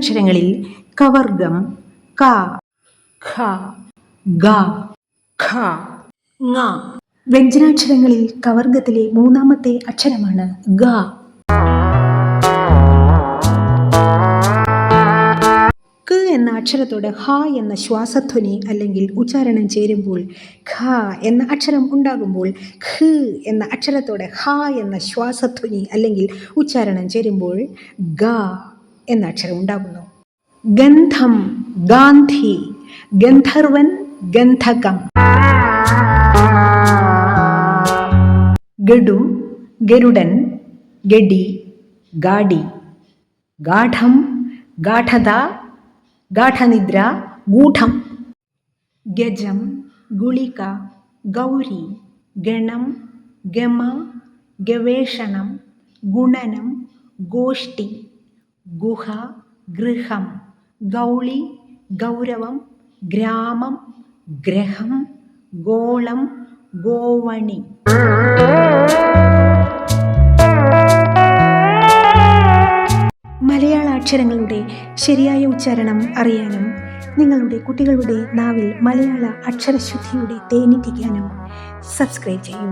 വ്യഞ്ജനാക്ഷരങ്ങളിൽ കവർഗം ക, ഖ, ഗ, ഖ, ങ. വ്യഞ്ജനാക്ഷരങ്ങളിൽ കവർഗത്തിലെ മൂന്നാമത്തെ അക്ഷരമാണ് ഗ. ക എന്ന അക്ഷരത്തോട് ഹ എന്ന ശ്വാസധ്വനി അല്ലെങ്കിൽ ഉച്ചാരണം ചേരുമ്പോൾ ഖ എന്ന അക്ഷരം ഉണ്ടാകുമ്പോൾ ഖ് എന്ന അക്ഷരത്തോട് ഹ എന്ന ശ്വാസധ്വനി അല്ലെങ്കിൽ ഉച്ചാരണം ചേരുമ്പോൾ ഗ എന്ന അക്ഷരം ഉണ്ടാകുന്നു. ഗന്ധം, ഗാന്ധി, ഗന്ധർവൻ, ഗന്ധകം. ഗഡു, ഗരുഡൻ, ഗഡി, ഗാഡി. ഗാഠം, ഗാഠത, ഗാഠനിദ്ര, ഗൂഢം. ഗജം, ഗുളിക, ഗൗരി, ഗണം, ഗമ, ഗവേഷണം, ഗുണനം, ഗോഷ്ഠി. ഗുഹ, ഗൃഹം, ഗൗളി, ഗൗരവം, ഗ്രാമം, ഗ്രഹം, ഗോളം, ഗോവണി. മലയാള അക്ഷരങ്ങളുടെ ശരിയായ ഉച്ചാരണം അറിയാനും നിങ്ങളുടെ കുട്ടികളുടെ നാവിൽ മലയാള അക്ഷരശുദ്ധിയുടെ തേനിറ്റിക്കാനും സബ്സ്ക്രൈബ് ചെയ്യൂ.